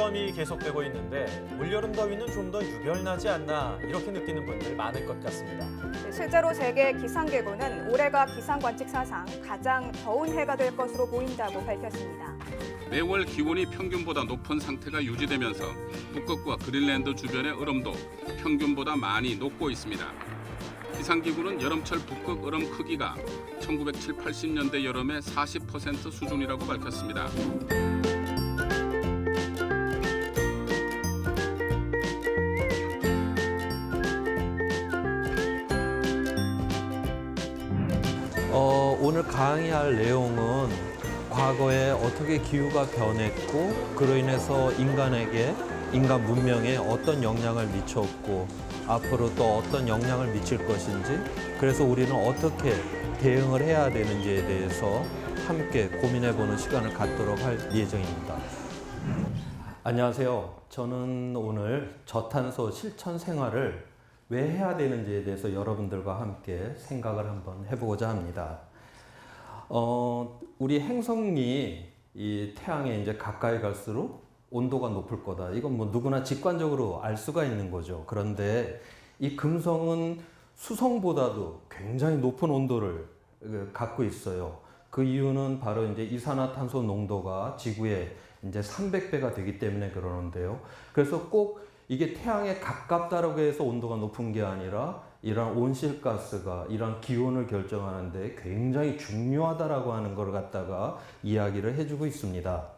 극심히 계속되고 있는데 올여름 더위는 좀 더 유별나지 않나 이렇게 느끼는 분들 많을 것 같습니다. 실제로 세계 기상기구는 올해가 기상관측 사상 가장 더운 해가 될 것으로 보인다고 밝혔습니다. 매월 기온이 평균보다 높은 상태가 유지되면서 북극과 그린랜드 주변의 얼음도 평균보다 많이 녹고 있습니다. 기상기구는 여름철 북극 얼음 크기가 1970, 80년대 여름의 40% 수준이라고 밝혔습니다. 오늘 강의할 내용은 과거에 어떻게 기후가 변했고 그로 인해서 인간 문명에 어떤 영향을 미쳤고 앞으로 또 어떤 영향을 미칠 것인지 그래서 우리는 어떻게 대응을 해야 되는지에 대해서 함께 고민해보는 시간을 갖도록 할 예정입니다. 안녕하세요. 저는 오늘 저탄소 실천 생활을 왜 해야 되는지에 대해서 여러분들과 함께 생각을 한번 해보고자 합니다. 우리 행성이 이 태양에 이제 가까이 갈수록 온도가 높을 거다. 이건 뭐 누구나 직관적으로 알 수가 있는 거죠. 그런데 이 금성은 수성보다도 굉장히 높은 온도를 갖고 있어요. 그 이유는 바로 이제 이산화탄소 농도가 지구에 이제 300배가 되기 때문에 그러는데요. 그래서 꼭 이게 태양에 가깝다라고 해서 온도가 높은 게 아니라 이런 온실가스가 이런 기온을 결정하는데 굉장히 중요하다라고 하는 걸 갖다가 이야기를 해주고 있습니다.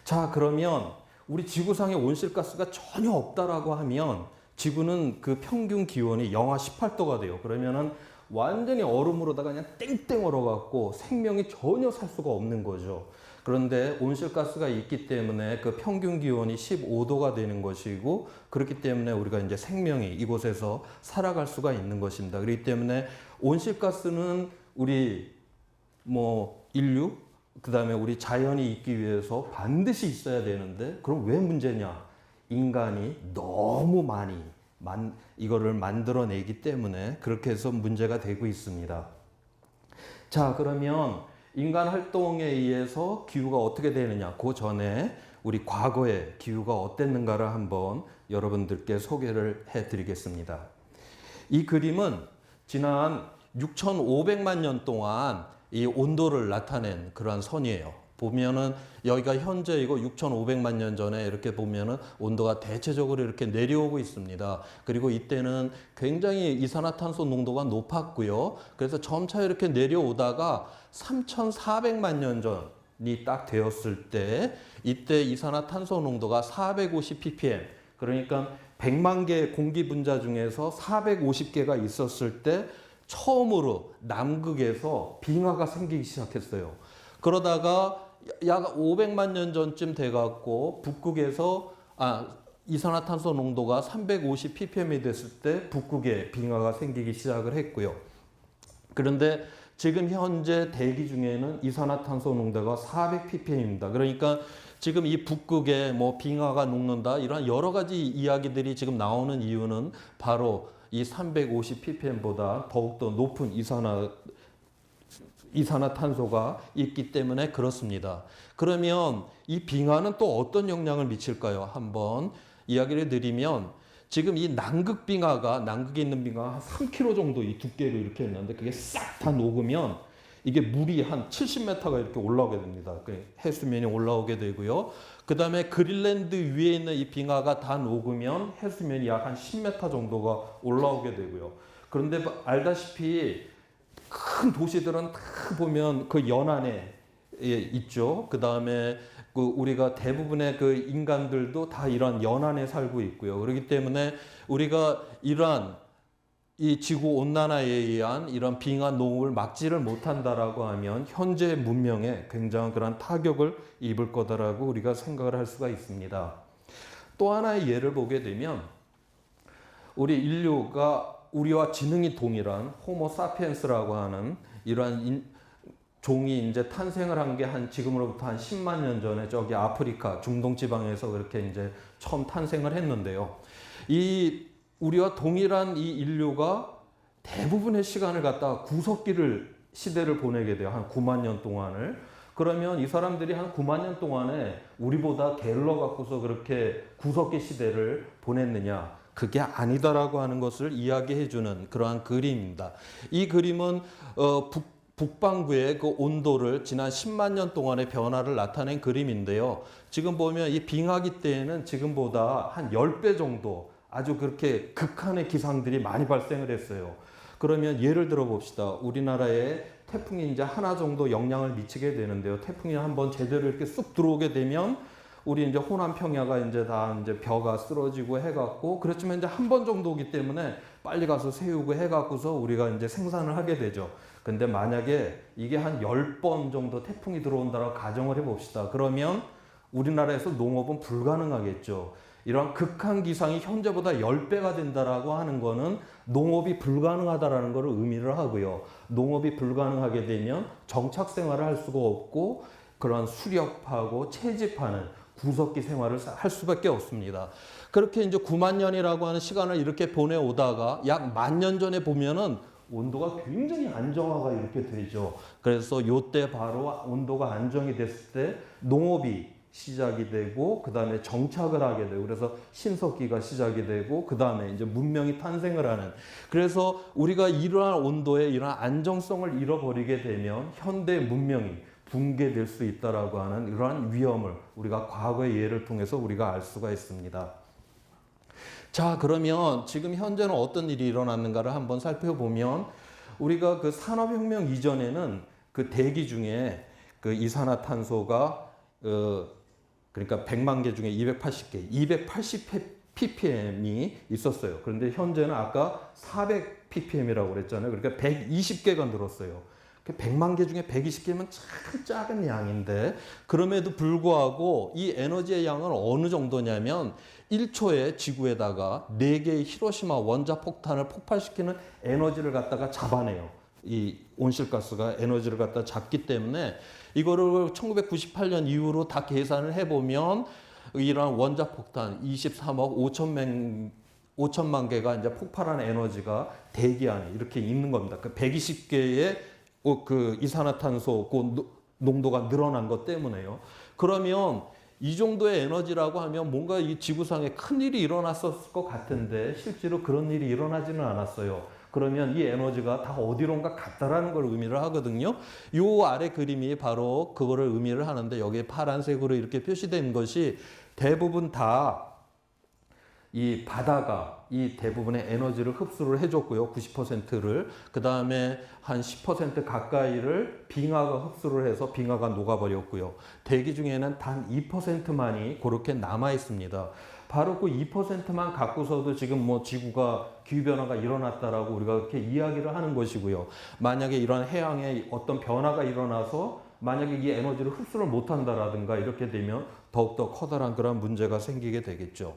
자, 그러면 우리 지구상에 온실가스가 전혀 없다라고 하면 지구는 그 평균 기온이 영하 18도가 돼요. 그러면은 완전히 얼음으로다가 그냥 땡땡 얼어갖고 생명이 전혀 살 수가 없는 거죠. 그런데 온실가스가 있기 때문에 그 평균 기온이 15도가 되는 것이고 그렇기 때문에 우리가 이제 생명이 이곳에서 살아갈 수가 있는 것입니다. 그렇기 때문에 온실가스는 우리 인류 그다음에 우리 자연이 있기 위해서 반드시 있어야 되는데 그럼 왜 문제냐? 인간이 너무 많이 이거를 만들어내기 때문에 그렇게 해서 문제가 되고 있습니다. 자, 그러면 인간 활동에 의해서 기후가 어떻게 되느냐? 그 전에 우리 과거의 기후가 어땠는가를 한번 여러분들께 소개를 해드리겠습니다. 이 그림은 지난 6,500만 년 동안 이 온도를 나타낸 그러한 선이에요. 보면은 여기가 현재이고 6,500만 년 전에 이렇게 보면은 온도가 대체적으로 이렇게 내려오고 있습니다. 그리고 이때는 굉장히 이산화탄소 농도가 높았고요. 그래서 점차 이렇게 내려오다가 3,400만 년 전이 딱 되었을 때 이때 이산화탄소 농도가 450 ppm 그러니까 100만 개의 공기 분자 중에서 450개가 있었을 때 처음으로 남극에서 빙하가 생기기 시작했어요. 그러다가 약 500만 년 전쯤 돼갖고 북극에서 이산화탄소 농도가 350 ppm이 됐을 때 북극에 빙하가 생기기 시작을 했고요. 그런데 지금 현재 대기 중에는 이산화탄소 농도가 400 ppm입니다. 그러니까 지금 이 북극에 빙하가 녹는다 이런 여러 가지 이야기들이 지금 나오는 이유는 바로 이 350 ppm보다 더욱더 높은 이산화탄소가 있기 때문에 그렇습니다. 그러면 이 빙하는 또 어떤 영향을 미칠까요? 한번 이야기를 드리면 지금 이 남극에 있는 빙하가 한 3km 정도 이 두께로 이렇게 있는데 그게 싹 다 녹으면 이게 물이 한 70m가 이렇게 올라오게 됩니다. 해수면이 올라오게 되고요. 그 다음에 그린랜드 위에 있는 이 빙하가 다 녹으면 해수면이 약 한 10m 정도가 올라오게 되고요. 그런데 알다시피 큰 도시들은 다 보면 그 연안에 있죠. 그 다음에 우리가 대부분의 그 인간들도 다 이런 연안에 살고 있고요. 그렇기 때문에 우리가 이러한 이 지구 온난화에 의한 이런 빙하 녹음을 막지를 못한다라고 하면 현재 문명에 굉장한 그런 타격을 입을 거다라고 우리가 생각을 할 수가 있습니다. 또 하나의 예를 보게 되면 우리 인류가 우리와 지능이 동일한 호모 사피엔스라고 하는 이러한 종이 이제 탄생을 한 게 지금으로부터 한 10만 년 전에 저기 아프리카 중동 지방에서 그렇게 이제 처음 탄생을 했는데요. 우리와 동일한 이 인류가 대부분의 시간을 갖다가 구석기를 시대를 보내게 돼요. 한 9만 년 동안을. 그러면 이 사람들이 한 9만 년 동안에 우리보다 게을러 갖고서 그렇게 구석기 시대를 보냈느냐? 그게 아니다라고 하는 것을 이야기해주는 그러한 그림입니다. 이 그림은 북반구의 그 온도를 지난 10만 년 동안의 변화를 나타낸 그림인데요. 지금 보면 이 빙하기 때에는 지금보다 한 10배 정도 아주 그렇게 극한의 기상들이 많이 발생을 했어요. 그러면 예를 들어 봅시다. 우리나라에 태풍이 이제 하나 정도 영향을 미치게 되는데요. 태풍이 한번 제대로 이렇게 쑥 들어오게 되면 우리 이제 호남 평야가 이제 다 이제 벼가 쓰러지고 해갖고 그렇지만 이제 한 번 정도 오기 때문에 빨리 가서 세우고 해갖고서 우리가 이제 생산을 하게 되죠. 근데 만약에 이게 한 10번 정도 태풍이 들어온다고 가정을 해봅시다. 그러면 우리나라에서 농업은 불가능하겠죠. 이러한 극한 기상이 현재보다 10배가 된다라고 하는 거는 농업이 불가능하다라는 것을 의미를 하고요. 농업이 불가능하게 되면 정착 생활을 할 수가 없고 그러한 수렵하고 채집하는 구석기 생활을 할 수밖에 없습니다. 그렇게 이제 9만 년이라고 하는 시간을 이렇게 보내오다가 약 10,000년 전에 보면은 온도가 굉장히 안정화가 이렇게 되죠. 그래서 요때 바로 온도가 안정이 됐을 때 농업이 시작이 되고 그 다음에 정착을 하게 되고 그래서 신석기가 시작이 되고 그 다음에 이제 문명이 탄생을 하는 그래서 우리가 이러한 온도에 이러한 안정성을 잃어버리게 되면 현대 문명이 붕괴될 수 있다라고 하는 이러한 위험을 우리가 과거의 예를 통해서 우리가 알 수가 있습니다. 자, 그러면 지금 현재는 어떤 일이 일어났는가를 한번 살펴보면 우리가 그 산업혁명 이전에는 그 대기 중에 그 이산화탄소가 그러니까 100만 개 중에 280개, 280ppm이 있었어요. 그런데 현재는 아까 400ppm이라고 그랬잖아요. 그러니까 120개가 늘었어요. 100만 개 중에 120개면 참 작은 양인데 그럼에도 불구하고 이 에너지의 양은 어느 정도냐면 1초에 지구에다가 4개의 히로시마 원자폭탄을 폭발시키는 에너지를 갖다가 잡아내요. 이 온실가스가 에너지를 갖다 잡기 때문에 이거를 1998년 이후로 다 계산을 해보면 이러한 원자폭탄 23억 5천만 개가 이제 폭발한 에너지가 대기 안에 이렇게 있는 겁니다. 그 120개의 그 이산화탄소 그 농도가 늘어난 것 때문에요. 그러면 이 정도의 에너지라고 하면 뭔가 이 지구상에 큰 일이 일어났었을 것 같은데 실제로 그런 일이 일어나지는 않았어요. 그러면 이 에너지가 다 어디론가 갔다라는 걸 의미를 하거든요. 요 아래 그림이 바로 그거를 의미를 하는데 여기에 파란색으로 이렇게 표시된 것이 대부분 다 이 바다가 이 대부분의 에너지를 흡수를 해줬고요. 90%를. 그 다음에 한 10% 가까이를 빙하가 흡수를 해서 빙하가 녹아버렸고요. 대기 중에는 단 2%만이 그렇게 남아 있습니다. 바로 그 2%만 갖고서도 지금 뭐 지구가 기후변화가 일어났다라고 우리가 그렇게 이야기를 하는 것이고요. 만약에 이런 해양에 어떤 변화가 일어나서 만약에 이 에너지를 흡수를 못한다라든가 이렇게 되면 더욱더 커다란 그런 문제가 생기게 되겠죠.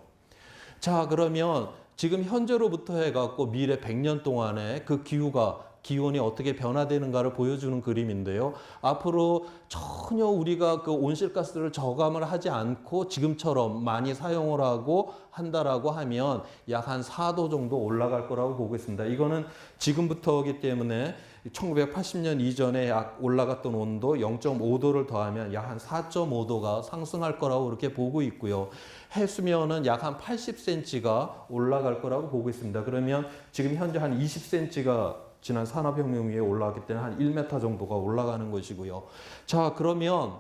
자, 그러면 지금 현재로부터 해갖고 미래 100년 동안에 그 기온이 어떻게 변화되는가를 보여주는 그림인데요. 앞으로 전혀 우리가 그 온실가스를 저감을 하지 않고 지금처럼 많이 사용을 하고 한다라고 하면 약 한 4도 정도 올라갈 거라고 보고 있습니다. 이거는 지금부터이기 때문에 1980년 이전에 약 올라갔던 온도 0.5도를 더하면 약 한 4.5도가 상승할 거라고 그렇게 보고 있고요. 해수면은 약 한 80cm가 올라갈 거라고 보고 있습니다. 그러면 지금 현재 한 20cm가 지난 산업혁명 이후에 올라왔기 때문에 한 1m 정도가 올라가는 것이고요. 자, 그러면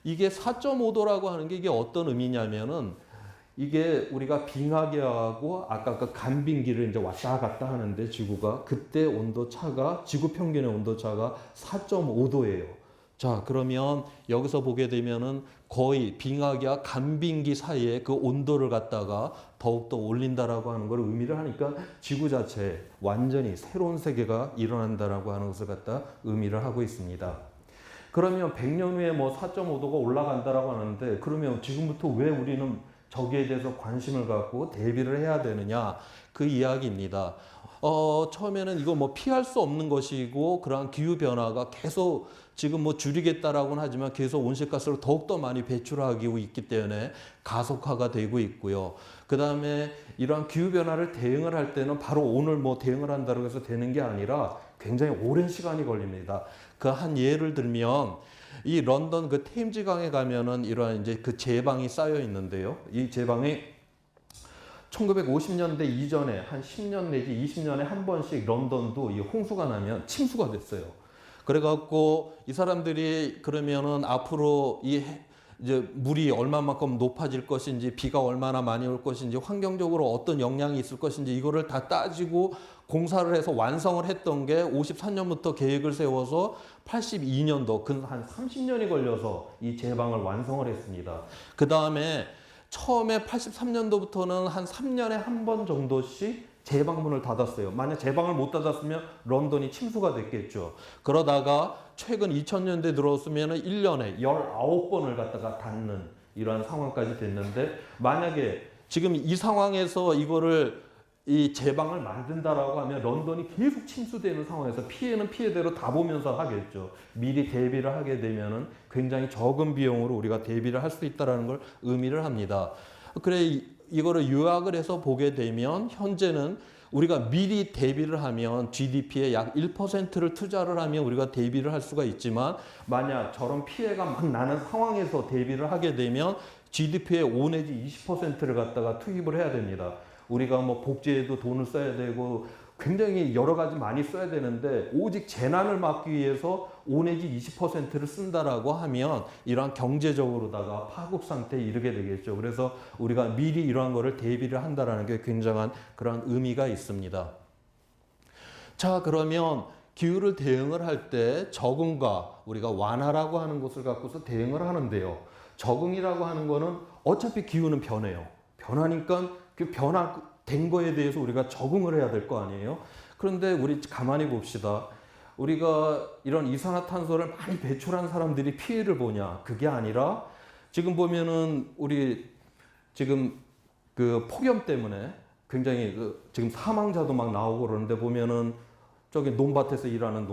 이게 4.5도라고 하는 게 이게 어떤 의미냐면은 이게 우리가 빙하기하고 아까 그 간빙기를 이제 왔다 갔다 하는데 지구가 그때 온도 차가 지구 평균의 온도 차가 4.5도예요. 자, 그러면 여기서 보게 되면은 거의 빙하기와 간빙기 사이에 그 온도를 갖다가 더욱더 올린다라고 하는 걸 의미를 하니까 지구 자체에 완전히 새로운 세계가 일어난다라고 하는 것을 갖다 의미를 하고 있습니다. 그러면 100년 후에 뭐 4.5도가 올라간다라고 하는데 그러면 지금부터 왜 우리는 저기에 대해서 관심을 갖고 대비를 해야 되느냐 그 이야기입니다. 처음에는 이거 뭐 피할 수 없는 것이고 그러한 기후 변화가 계속 지금 뭐 줄이겠다라고는 하지만 계속 온실가스를 더욱더 많이 배출하고 있기 때문에 가속화가 되고 있고요. 그 다음에 이러한 기후 변화를 대응을 할 때는 바로 오늘 뭐 대응을 한다고 해서 되는 게 아니라 굉장히 오랜 시간이 걸립니다. 그 한 예를 들면 이 런던 그 템즈 강에 가면은 이러한 이제 그 제방이 쌓여 있는데요. 이 제방이 1950년대 이전에 한 10년 내지 20년에 한 번씩 런던도 이 홍수가 나면 침수가 됐어요. 그래갖고 이 사람들이 그러면은 앞으로 이제 물이 얼마만큼 높아질 것인지, 비가 얼마나 많이 올 것인지, 환경적으로 어떤 영향이 있을 것인지 이거를 다 따지고 공사를 해서 완성을 했던 게 54년부터 계획을 세워서 82년도 한 30년이 걸려서 이 제방을 완성을 했습니다. 그 다음에 처음에 83년도부터는 한 3년에 한 번 정도씩 제방문을 닫았어요. 만약 제방을 못 닫았으면 런던이 침수가 됐겠죠. 그러다가 최근 2000년대 들어왔으면 1년에 19번을 갖다가 닫는 이러한 상황까지 됐는데, 만약에 지금 이 상황에서 이 제방을 만든다라고 하면 런던이 계속 침수되는 상황에서 피해는 피해대로 다 보면서 하겠죠. 미리 대비를 하게 되면은 굉장히 적은 비용으로 우리가 대비를 할 수 있다라는 걸 의미를 합니다. 그래, 이거를 요약을 해서 보게 되면 현재는 우리가 미리 대비를 하면 GDP의 약 1%를 투자를 하면 우리가 대비를 할 수가 있지만, 만약 저런 피해가 막 나는 상황에서 대비를 하게 되면 GDP의 5 내지 20%를 갖다가 투입을 해야 됩니다. 우리가 뭐 복지에도 돈을 써야 되고 굉장히 여러 가지 많이 써야 되는데, 오직 재난을 막기 위해서 5 내지 20%를 쓴다라고 하면 이러한 경제적으로다가 파국 상태에 이르게 되겠죠. 그래서 우리가 미리 이러한 거를 대비를 한다라는 게 굉장한 그런 의미가 있습니다. 자, 그러면 기후를 대응을 할 때 적응과 우리가 완화라고 하는 것을 갖고서 대응을 하는데요. 적응이라고 하는 거는 어차피 기후는 변해요. 변하니까 그 변화된 거에 대해서 우리가 적응을 해야 될 거 아니에요. 그런데 우리 가만히 봅시다. 우리가 이런 이산화탄소를 많이 배출한 사람들이 피해를 보냐? 그게 아니라 지금 보면은 우리 지금 그 폭염 때문에 굉장히 지금 사망자도 막 나오고 그러는데, 보면은 저기 논밭에서 일하는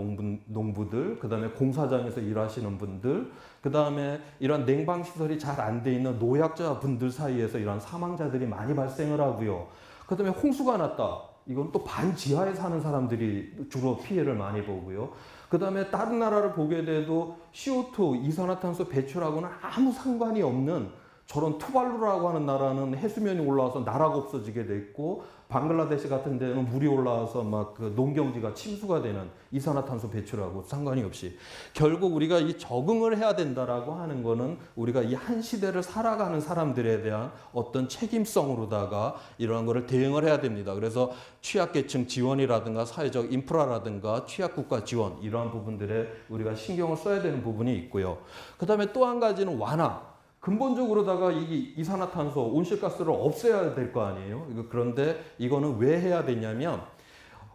농부들, 그 다음에 공사장에서 일하시는 분들, 그 다음에 이런 냉방시설이 잘 안 돼 있는 노약자 분들 사이에서 이런 사망자들이 많이 발생을 하고요. 그 다음에 홍수가 났다. 이건 또 반지하에 사는 사람들이 주로 피해를 많이 보고요. 그 다음에 다른 나라를 보게 돼도 CO2, 이산화탄소 배출하고는 아무 상관이 없는 저런 투발루라고 하는 나라는 해수면이 올라와서 나라가 없어지게 됐고, 방글라데시 같은 데는 물이 올라와서 막 그 농경지가 침수가 되는, 이산화탄소 배출하고 상관이 없이. 결국 우리가 이 적응을 해야 된다라고 하는 거는 우리가 이 한 시대를 살아가는 사람들에 대한 어떤 책임성으로다가 이러한 거를 대응을 해야 됩니다. 그래서 취약계층 지원이라든가 사회적 인프라라든가 취약국가 지원, 이러한 부분들에 우리가 신경을 써야 되는 부분이 있고요. 그 다음에 또 한 가지는 완화. 근본적으로다가 이 이산화탄소, 온실가스를 없애야 될 거 아니에요. 그런데 이거는 왜 해야 되냐면,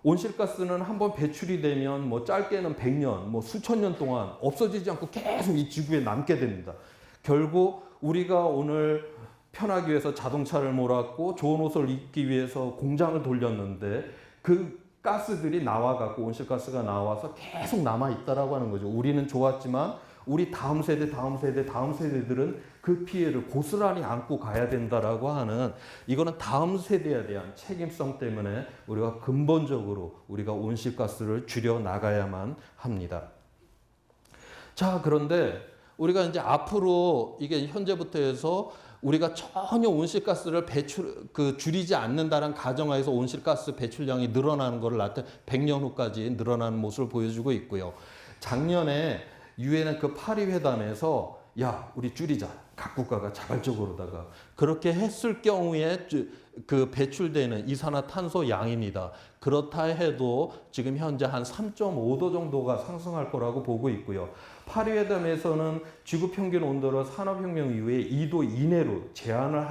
온실가스는 한번 배출이 되면 뭐 짧게는 100년, 뭐 수천 년 동안 없어지지 않고 계속 이 지구에 남게 됩니다. 결국 우리가 오늘 편하기 위해서 자동차를 몰았고 좋은 옷을 입기 위해서 공장을 돌렸는데, 그 가스들이 나와갖고 온실가스가 나와서 계속 남아있다라고 하는 거죠. 우리는 좋았지만 우리 다음 세대들은 그 피해를 고스란히 안고 가야 된다라고 하는, 이거는 다음 세대에 대한 책임성 때문에 우리가 근본적으로 우리가 온실가스를 줄여 나가야만 합니다. 자, 그런데 우리가 이제 앞으로 이게 현재부터 해서 우리가 전혀 온실가스를 줄이지 않는다는 가정하에서 온실가스 배출량이 늘어나는 것을 100년 후까지 늘어나는 모습을 보여주고 있고요. 작년에 유엔의 그 파리 회담에서 야, 우리 줄이자. 각 국가가 자발적으로다가 그렇게 했을 경우에 그 배출되는 이산화탄소 양입니다. 그렇다 해도 지금 현재 한 3.5도 정도가 상승할 거라고 보고 있고요. 파리 회담에서는 지구 평균 온도를 산업혁명 이후에 2도 이내로 제한을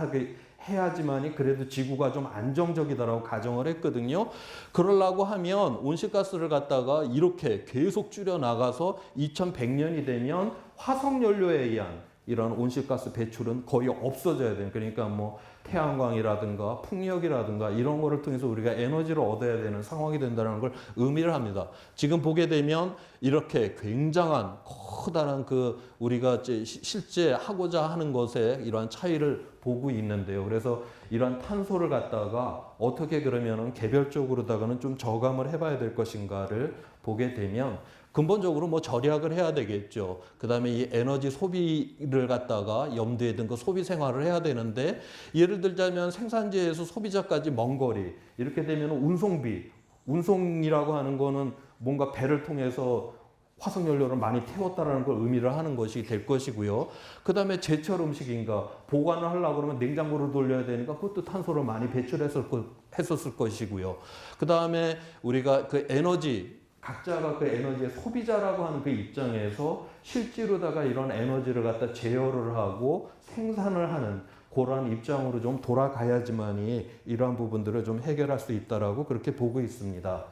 해야지만이 그래도 지구가 좀 안정적이다라고 가정을 했거든요. 그러려고 하면 온실가스를 갖다가 이렇게 계속 줄여 나가서 2100년이 되면 화석연료에 의한 이런 온실가스 배출은 거의 없어져야 돼요. 그러니까 뭐 태양광이라든가 풍력이라든가 이런 거를 통해서 우리가 에너지를 얻어야 되는 상황이 된다는 걸 의미를 합니다. 지금 보게 되면 이렇게 굉장한 커다란 그 우리가 실제 하고자 하는 것에 이러한 차이를 보고 있는데요. 그래서 이러한 탄소를 갖다가 어떻게 그러면은 개별적으로다가는 좀 저감을 해봐야 될 것인가를 보게 되면, 근본적으로 뭐 절약을 해야 되겠죠. 그다음에 이 에너지 소비를 갖다가 염두에 둔 그 소비 생활을 해야 되는데, 예를 들자면 생산지에서 소비자까지 먼 거리, 이렇게 되면 운송비, 운송이라고 하는 거는 뭔가 배를 통해서 화석연료를 많이 태웠다라는 걸 의미를 하는 것이 될 것이고요. 그 다음에 제철 음식인가, 보관을 하려고 그러면 냉장고를 돌려야 되니까 그것도 탄소를 많이 배출했었을 것이고요. 그 다음에 우리가 그 에너지, 각자가 그 에너지의 소비자라고 하는 그 입장에서 실제로다가 이런 에너지를 갖다 제어를 하고 생산을 하는 그러한 입장으로 좀 돌아가야지만이 이러한 부분들을 좀 해결할 수 있다라고 그렇게 보고 있습니다.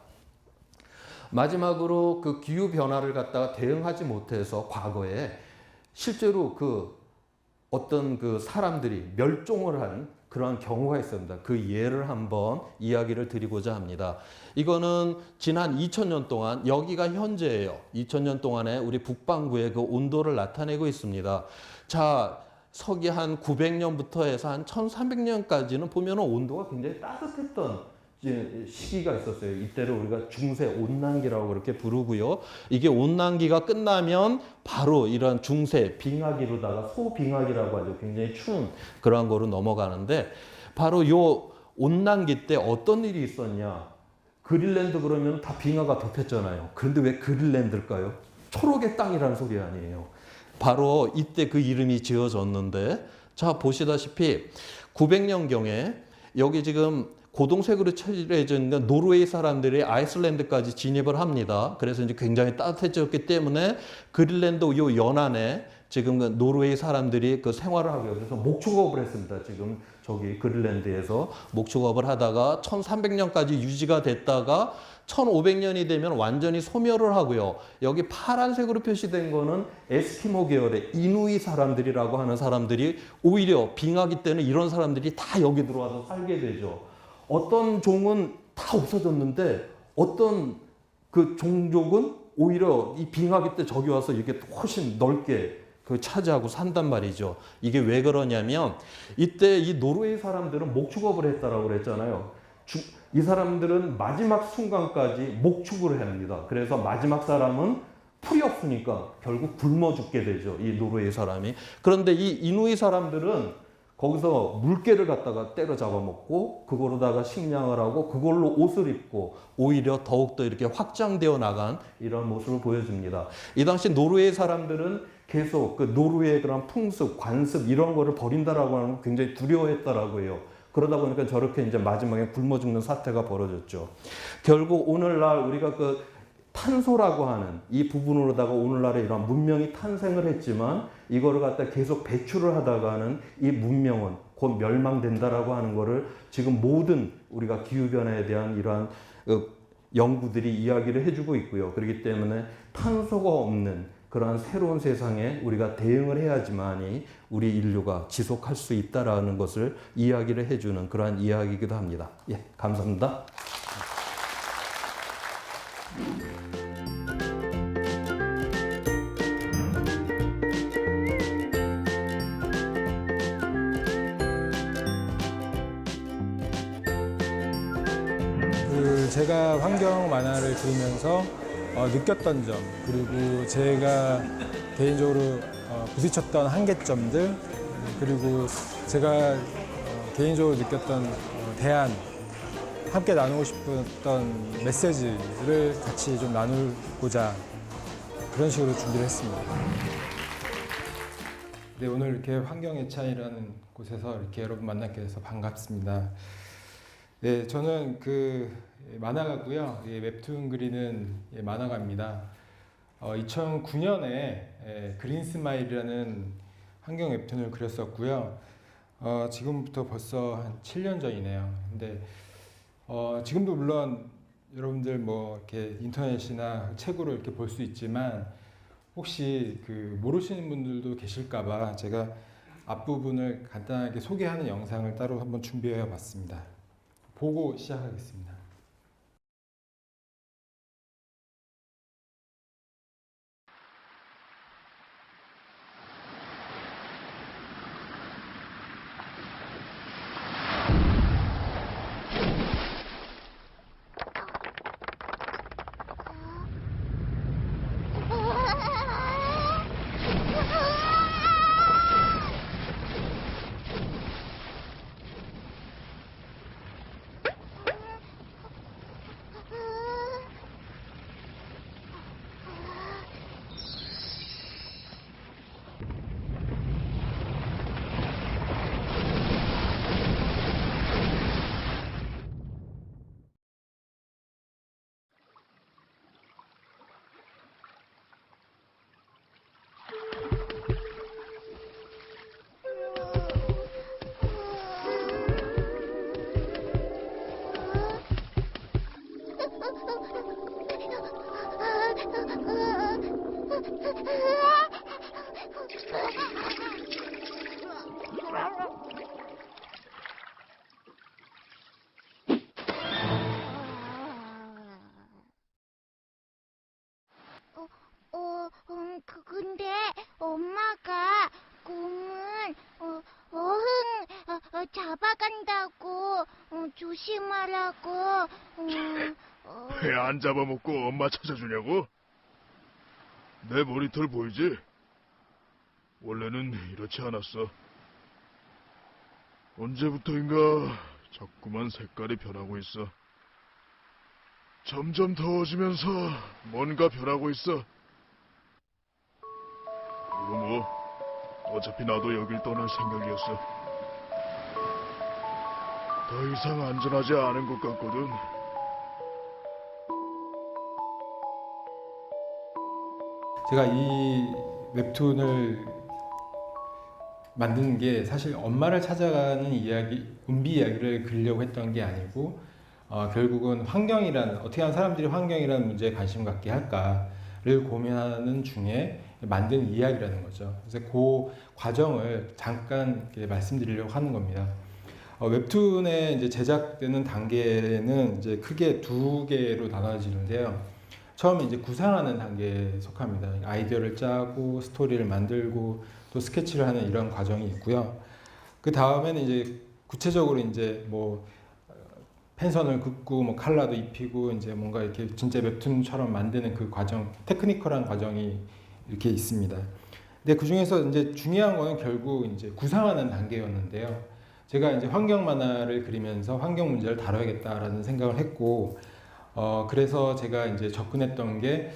마지막으로 그 기후 변화를 갖다가 대응하지 못해서 과거에 실제로 그 어떤 그 사람들이 멸종을 한 그러한 경우가 있습니다. 그 예를 한번 이야기를 드리고자 합니다. 이거는 지난 2000년 동안, 여기가 현재예요. 2000년 동안에 우리 북반구의 그 온도를 나타내고 있습니다. 자, 서기 한 900년부터 해서 한 1300년까지는 보면 온도가 굉장히 따뜻했던 시기가 있었어요. 이때를 우리가 중세 온난기라고 그렇게 부르고요. 이게 온난기가 끝나면 바로 이런 중세 빙하기로다가 소빙하기라고 하죠. 굉장히 추운 그러한 거로 넘어가는데, 바로 요 온난기 때 어떤 일이 있었냐. 그린랜드 그러면 다 빙하가 덮였잖아요. 그런데 왜 그린랜드일까요? 초록의 땅이라는 소리 아니에요. 바로 이때 그 이름이 지어졌는데, 자 보시다시피 900년경에 여기 지금 고동색으로 칠해져 있는 노르웨이 사람들이 아이슬란드까지 진입을 합니다. 그래서 이제 굉장히 따뜻해졌기 때문에 그린랜드 요 연안에 지금 그 노르웨이 사람들이 그 생활을 하고, 그래서 목축업을 했습니다. 지금 저기 그린랜드에서 목축업을 하다가 1300년까지 유지가 됐다가 1500년이 되면 완전히 소멸을 하고요. 여기 파란색으로 표시된 거는 에스키모 계열의 이누이 사람들이라고 하는 사람들이, 오히려 빙하기 때는 이런 사람들이 다 여기 들어와서 살게 되죠. 어떤 종은 다 없어졌는데 어떤 그 종족은 오히려 이 빙하기 때 저기 와서 이렇게 훨씬 넓게 그 차지하고 산단 말이죠. 이게 왜 그러냐면 이때 이 노르웨이 사람들은 목축업을 했다라고 그랬잖아요. 이 사람들은 마지막 순간까지 목축을 합니다. 그래서 마지막 사람은 풀이 없으니까 결국 굶어 죽게 되죠. 이 노르웨이 사람이. 그런데 이 이누이 사람들은 거기서 물개를 갖다가 때려 잡아먹고 그거로다가 식량을 하고 그걸로 옷을 입고 오히려 더욱더 이렇게 확장되어 나간 이런 모습을 보여줍니다. 이 당시 노르웨이 사람들은 계속 그 노르웨이의 그런 풍습, 관습 이런 거를 버린다라고 하는 걸 굉장히 두려워했다라고 해요. 그러다 보니까 저렇게 이제 마지막에 굶어 죽는 사태가 벌어졌죠. 결국 오늘날 우리가 그 탄소라고 하는 이 부분으로다가 오늘날의 이런 문명이 탄생을 했지만 이거를 갖다 계속 배출을 하다가는 이 문명은 곧 멸망된다라고 하는 거를 지금 모든 우리가 기후변화에 대한 이러한 연구들이 이야기를 해주고 있고요. 그렇기 때문에 탄소가 없는 그러한 새로운 세상에 우리가 대응을 해야지만이 우리 인류가 지속할 수 있다라는 것을 이야기를 해주는 그러한 이야기이기도 합니다. 예, 감사합니다. 제가 환경 만화를 그리면서 느꼈던 점, 그리고 제가 개인적으로 부딪혔던 한계점들, 그리고 제가 개인적으로 느꼈던 대안, 함께 나누고 싶었던 메시지를 같이 좀 나누고자 그런 식으로 준비를 했습니다. 네, 오늘 이렇게 환경예찬이라는 곳에서 이렇게 여러분 만나게 돼서 반갑습니다. 네, 저는 그 만화가고요. 웹툰 그리는 만화가입니다. 2009년에 그린 스마일이라는 환경 웹툰을 그렸었고요. 지금부터 벌써 한 7년 전이네요. 근데 지금도 물론 여러분들 뭐 이렇게 인터넷이나 책으로 이렇게 볼 수 있지만 혹시 그 모르시는 분들도 계실까봐 제가 앞부분을 간단하게 소개하는 영상을 따로 한번 준비해 봤습니다. 보고 시작하겠습니다. 근데 엄마가 공은 어흥 잡아간다고 조심하라고 왜 안 잡아먹고 엄마 찾아주냐고? 내 머리털 보이지? 원래는 이렇지 않았어. 언제부터인가 자꾸만 색깔이 변하고 있어. 점점 더워지면서 뭔가 변하고 있어. 그리고 뭐 어차피 나도 여길 떠날 생각이었어. 더 이상 안전하지 않은 것 같거든. 제가 이 웹툰을 만드는 게 사실 엄마를 찾아가는 이야기, 은비 이야기를 그리려고 했던 게 아니고 결국은 어떻게 하면 사람들이 환경이라는 문제에 관심 갖게 할까를 고민하는 중에 만든 이야기라는 거죠. 그래서 그 과정을 잠깐 이렇게 말씀드리려고 하는 겁니다. 웹툰의 이제 제작되는 단계는 이제 크게 두 개로 나눠지는데요. 처음에 이제 구상하는 단계에 속합니다. 아이디어를 짜고 스토리를 만들고 또 스케치를 하는 이런 과정이 있고요. 그 다음에는 이제 구체적으로 이제 뭐 펜선을 긋고 뭐 칼라도 입히고 이제 뭔가 이렇게 진짜 웹툰처럼 만드는 그 과정, 테크니컬한 과정이 이렇게 있습니다. 근데 그 중에서 이제 중요한 거는 결국 이제 구상하는 단계였는데요. 제가 이제 환경 만화를 그리면서 환경 문제를 다뤄야겠다라는 생각을 했고, 그래서 제가 이제 접근했던 게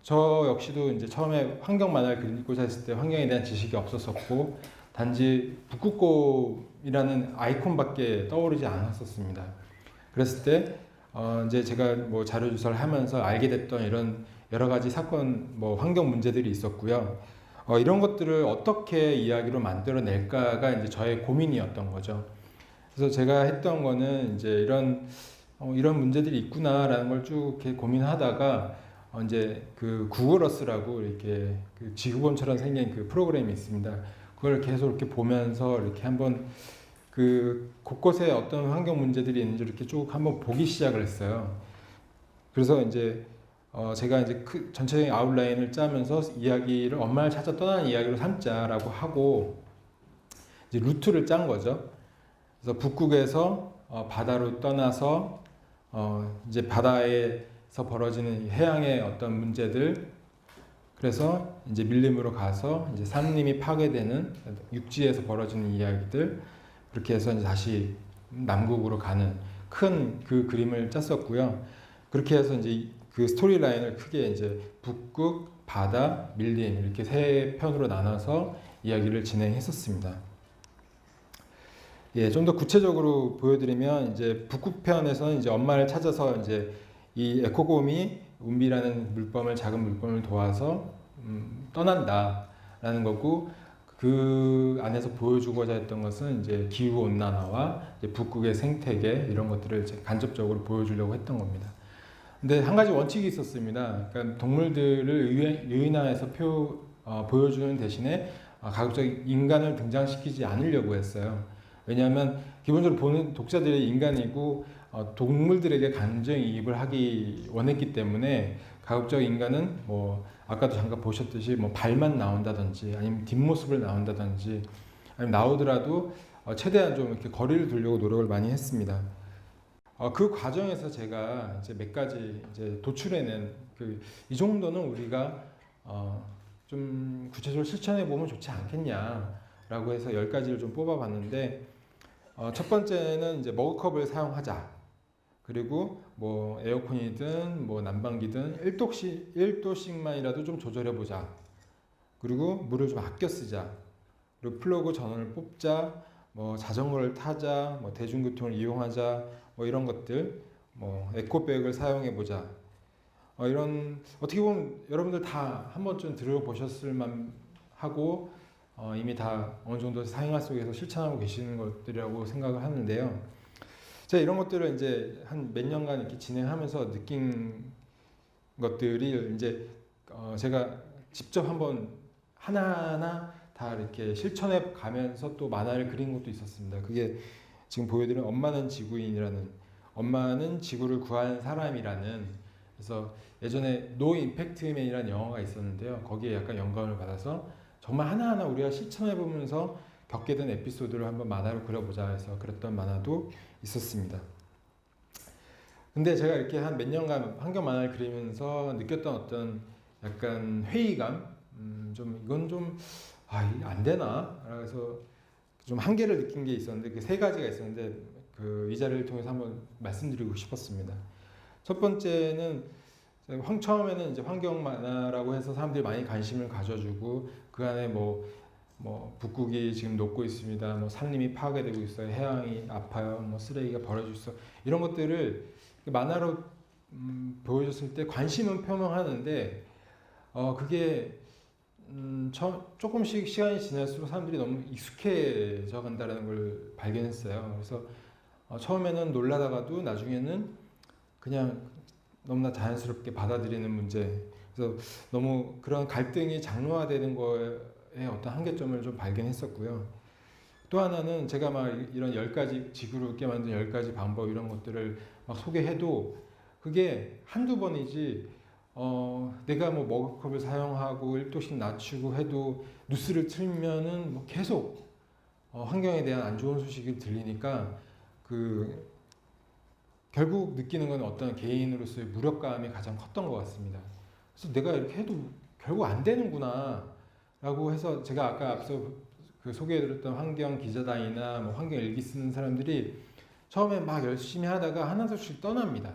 저 역시도 이제 처음에 환경 만화를 그리고자 했을 때 환경에 대한 지식이 없었었고, 단지 북극곰이라는 아이콘밖에 떠오르지 않았었습니다. 그랬을 때 이제 제가 뭐 자료 조사를 하면서 알게 됐던 이런 여러 가지 사건, 뭐 환경 문제들이 있었고요. 이런 것들을 어떻게 이야기로 만들어낼까가 이제 저의 고민이었던 거죠. 그래서 제가 했던 거는 이제 이런 문제들이 있구나라는 걸 쭉 이렇게 고민하다가 이제 그 구글어스라고 이렇게 그 지구본처럼 생긴 그 프로그램이 있습니다. 그걸 계속 이렇게 보면서 이렇게 한번 그 곳곳에 어떤 환경 문제들이 있는지 이렇게 쭉 한번 보기 시작을 했어요. 그래서 이제 제가 이제 전체적인 아웃라인을 짜면서 이야기를 엄마를 찾아 떠나는 이야기로 삼자라고 하고 이제 루트를 짠 거죠. 그래서 북극에서 바다로 떠나서 이제 바다에서 벌어지는 해양의 어떤 문제들, 그래서 이제 밀림으로 가서 이제 산림이 파괴되는 육지에서 벌어지는 이야기들, 그렇게 해서 이제 다시 남극으로 가는 큰 그 그림을 짰었고요. 그렇게 해서 이제 그 스토리 라인을 크게 이제 북극, 바다, 밀림 이렇게 세 편으로 나눠서 이야기를 진행했었습니다. 예, 좀 더 구체적으로 보여드리면 이제 북극 편에서는 이제 엄마를 찾아서 이제 이 에코곰이 은비라는 작은 물범을 도와서 떠난다라는 거고, 그 안에서 보여주고자 했던 것은 이제 기후 온난화와 이제 북극의 생태계 이런 것들을 이제 간접적으로 보여주려고 했던 겁니다. 근데 한 가지 원칙이 있었습니다. 그러니까 동물들을 유인화해서 보여주는 대신에 가급적 인간을 등장시키지 않으려고 했어요. 왜냐하면 기본적으로 보는 독자들이 인간이고 동물들에게 감정이입을 하기 원했기 때문에 가급적 인간은 뭐 아까도 잠깐 보셨듯이 뭐 발만 나온다든지 아니면 뒷모습을 나온다든지 아니면 나오더라도 최대한 좀 이렇게 거리를 두려고 노력을 많이 했습니다. 그 과정에서 제가 이제 몇 가지 이제 도출해낸 이 정도는 우리가 좀 구체적으로 실천해 보면 좋지 않겠냐라고 해서 10가지를 좀 뽑아봤는데, 첫 번째는 이제 머그컵을 사용하자. 그리고 뭐 에어컨이든 뭐 난방기든 1도씩만이라도 좀 조절해 보자. 그리고 물을 좀 아껴 쓰자. 그리고 플러그 전원을 뽑자. 뭐 자전거를 타자. 뭐 대중교통을 이용하자. 뭐 이런 것들. 뭐 에코백을 사용해 보자. 이런 어떻게 보면 여러분들 다 한 번쯤 들어보셨을 만 하고 이미 다 어느 정도 사용활 속에서 실천하고 계시는 것들이라고 생각을 하는데요. 제가 이런 것들을 이제 한 몇 년간 이렇게 진행하면서 느낀 것들이 이제 제가 직접 한번 하나하나 다 이렇게 실천해 가면서 또 만화를 그린 것도 있었습니다. 그게 지금 보여드린 엄마는 지구인이라는, 엄마는 지구를 구한 사람이라는, 그래서 예전에 노 임팩트 맨이라는 영화가 있었는데요. 거기에 약간 영감을 받아서 정말 하나하나 우리가 실천해 보면서 겪게 된 에피소드를 한번 만화로 그려보자 해서 그랬던 만화도 있었습니다. 근데 제가 이렇게 한 몇 년간 환경 만화를 그리면서 느꼈던 어떤 약간 회의감, 좀 이건 좀 이게 안 되나? 그래서 좀 한계를 느낀 게 있었는데 그 세 가지가 있었는데 그 이 자리를 통해서 한번 말씀드리고 싶었습니다. 첫 번째는 처음에는 이제 환경 만화라고 해서 사람들이 많이 관심을 가져주고 그 안에 뭐 북극이 지금 녹고 있습니다. 뭐 산림이 파괴되고 있어요. 해양이 아파요. 뭐 쓰레기가 버려져 있어. 이런 것들을 만화로 보여줬을 때 관심은 표명하는데 그게 조금씩 시간이 지날수록 사람들이 너무 익숙해져 간다는 걸 발견했어요. 그래서 처음에는 놀라다가도 나중에는 그냥 너무나 자연스럽게 받아들이는 문제. 그래서 너무 그런 갈등이 장로화되는 거에 어떤 한계점을 좀 발견했었고요. 또 하나는 제가 막 이런 10가지 지구를 웃게 만든 10가지 방법 이런 것들을 막 소개해도 그게 한두 번이지 내가 뭐 머그컵을 사용하고 1도씩 낮추고 해도 뉴스를 틀면은 뭐 계속 환경에 대한 안 좋은 소식이 들리니까 그 결국 느끼는 건 어떤 개인으로서의 무력감이 가장 컸던 것 같습니다. 그래서 내가 이렇게 해도 결국 안 되는구나 라고 해서 제가 아까 앞서 그 소개해드렸던 환경 기자단이나 뭐 환경 일기 쓰는 사람들이 처음에 막 열심히 하다가 하나둘씩 떠납니다.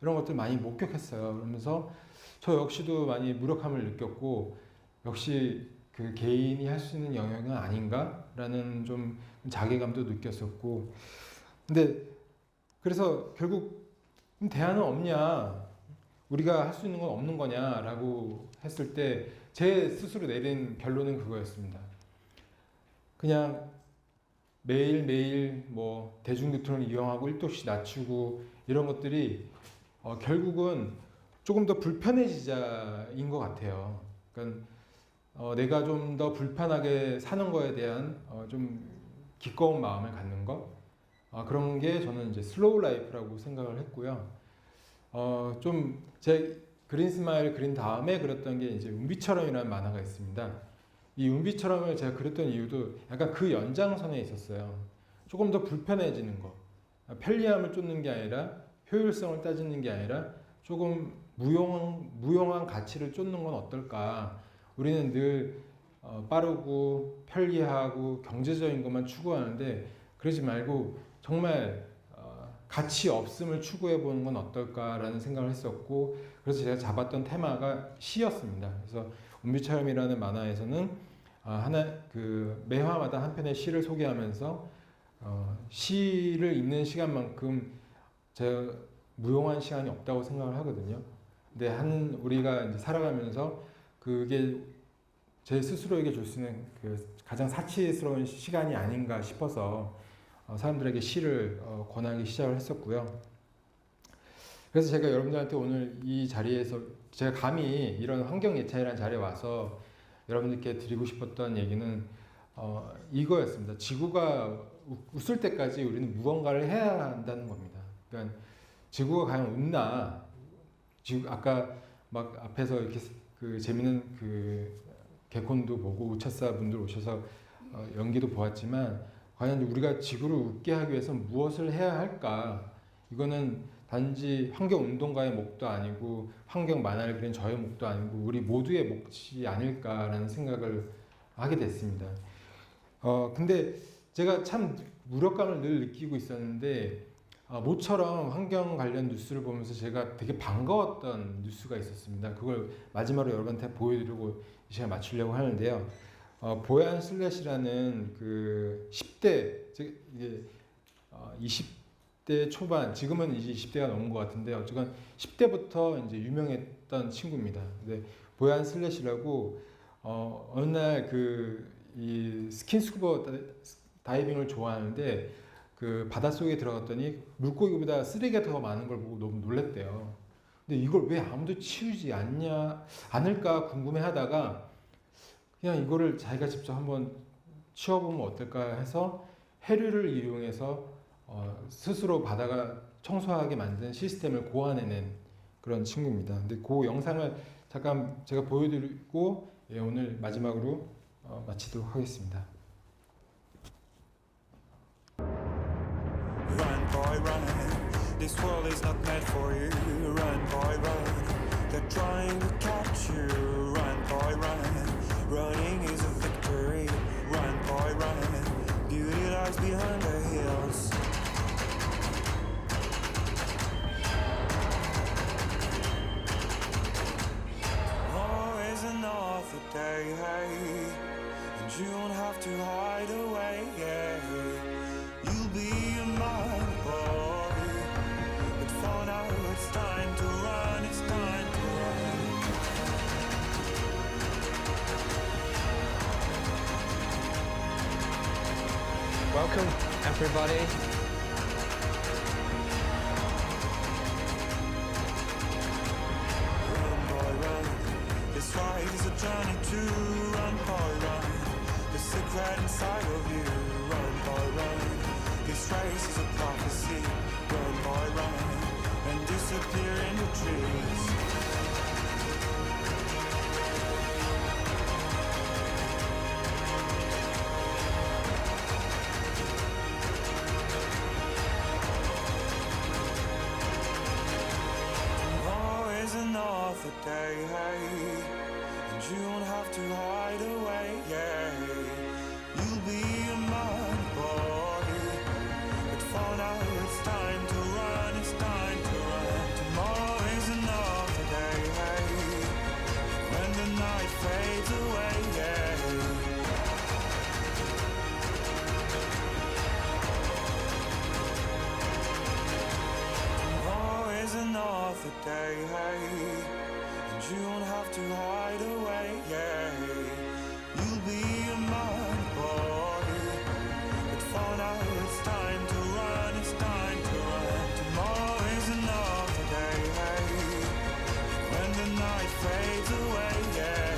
이런 것들 많이 목격했어요. 그러면서 저 역시도 많이 무력함을 느꼈고 역시 그 개인이 할 수 있는 영역은 아닌가라는 좀 자괴감도 느꼈었고 근데 그래서 결국 대안은 없냐 우리가 할 수 있는 건 없는 거냐라고 했을 때 제 스스로 내린 결론은 그거였습니다. 그냥 매일매일 뭐 대중교통을 이용하고 1도씩 낮추고 이런 것들이 결국은 조금 더 불편해지자인 것 같아요. 그러니까 내가 좀 더 불편하게 사는 거에 대한 좀 기꺼운 마음을 갖는 것 그런 게 저는 이제 슬로우 라이프라고 생각을 했고요. 좀 제 그린 스마일 그린 다음에 그렸던 게 이제 운비처럼이라는 만화가 있습니다. 이 운비처럼을 제가 그렸던 이유도 약간 그 연장선에 있었어요. 조금 더 불편해지는 거. 편리함을 쫓는 게 아니라 효율성을 따지는 게 아니라 조금 무용한 가치를 쫓는 건 어떨까. 우리는 늘 빠르고 편리하고 경제적인 것만 추구하는데 그러지 말고 정말 가치 없음을 추구해 보는 건 어떨까라는 생각을 했었고 그래서 제가 잡았던 테마가 시였습니다. 그래서 운비처럼이라는 만화에서는 매화마다 한 편의 시를 소개하면서 시를 읽는 시간만큼 제가 무용한 시간이 없다고 생각을 하거든요. 근데 우리가 이제 살아가면서 그게 제 스스로에게 줄 수 있는 그 가장 사치스러운 시간이 아닌가 싶어서 사람들에게 시를 권하기 시작을 했었고요. 그래서 제가 여러분들한테 오늘 이 자리에서 제가 감히 이런 환경 예찬이라는 자리에 와서 여러분들께 드리고 싶었던 얘기는 이거였습니다. 지구가 웃을 때까지 우리는 무언가를 해야 한다는 겁니다. 그러니까 지구가 과연 웃나? 아까 막 앞에서 이렇게 그 재밌는 그 개콘도 보고 우차사 분들 오셔서 연기도 보았지만 과연 우리가 지구를 웃게 하기 위해서 무엇을 해야 할까? 이거는 단지 환경운동가의 몫도 아니고 환경 만화를 그린 저의 몫도 아니고 우리 모두의 몫이 아닐까라는 생각을 하게 됐습니다. 근데 제가 참 무력감을 늘 느끼고 있었는데 모처럼 환경 관련 뉴스를 보면서 제가 되게 반가웠던 뉴스가 있었습니다. 그걸 마지막으로 여러분한테 보여드리고 이 시간 마치려고 하는데요. 보얀 슬랫이라는 그 10대, 이게 20대 초반, 지금은 이제 20대가 넘은 것 같은데 어쨌건 10대부터 이제 유명했던 친구입니다. 근데 보얀 슬랫이라고 어느 날 이 스킨스쿠버 다이빙을 좋아하는데 그 바닷속에 들어갔더니 물고기보다 쓰레기가 더 많은 걸 보고 너무 놀랐대요. 근데 이걸 왜 아무도 치우지 않을까 궁금해하다가 그냥 이거를 자기가 직접 한번 치워보면 어떨까 해서 해류를 이용해서 스스로 바다가 청소하게 만든 시스템을 고안해낸 그런 친구입니다. 근데 그 영상을 잠깐 제가 보여드리고 오늘 마지막으로 마치도록 하겠습니다. Run, boy, run. This world is not meant for you. Run, boy, run. They're trying to catch you. Run, boy, run. Running is a victory. Run, boy, run. Beauty lies behind the hills. Always another day, hey. And you don't have to hide away, yeah. You'll be a man, boy. But for now it's time to run, it's time to run. Welcome, everybody. Run, boy, run. This ride is a journey to run, boy, run. The secret inside of you. Run, boy, run. This race is a prophecy. Run, boy, run. And disappear in the trees. Tomorrow is another day, hey. And you don't have to hide away, yeah. You'll be a man, boy. But for now it's time to run, it's time to run. Tomorrow is another day, hey. When the night fades away, yeah. Tomorrow is another day, hey. And you don't have to hide away, yeah. You'll be a man, boy. But for now it's time to run, it's time to run. Tomorrow is another day, hey. When the night fades away, yeah.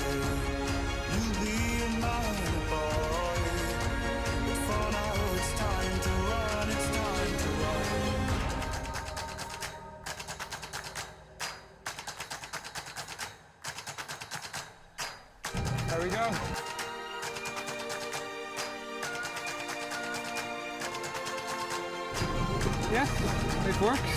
You'll be a man, boy. But for now it's time to run, it's time to run. There we go. Yeah, it works.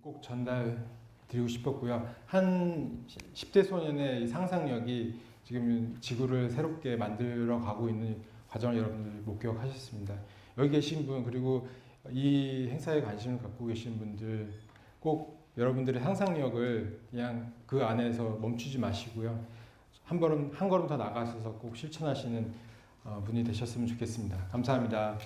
꼭 전달드리고 싶었고요. 한 10대 소년의 이 상상력이 지금 지구를 새롭게 만들어 가고 있는 과정을 여러분들 목격하셨습니다. 여기 계신 분 그리고 이 행사에 관심을 갖고 계신 분들 꼭 여러분들의 상상력을 그냥 그 안에서 멈추지 마시고요. 한 걸음 더 나가셔서 꼭 실천하시는 분이 되셨으면 좋겠습니다. 감사합니다.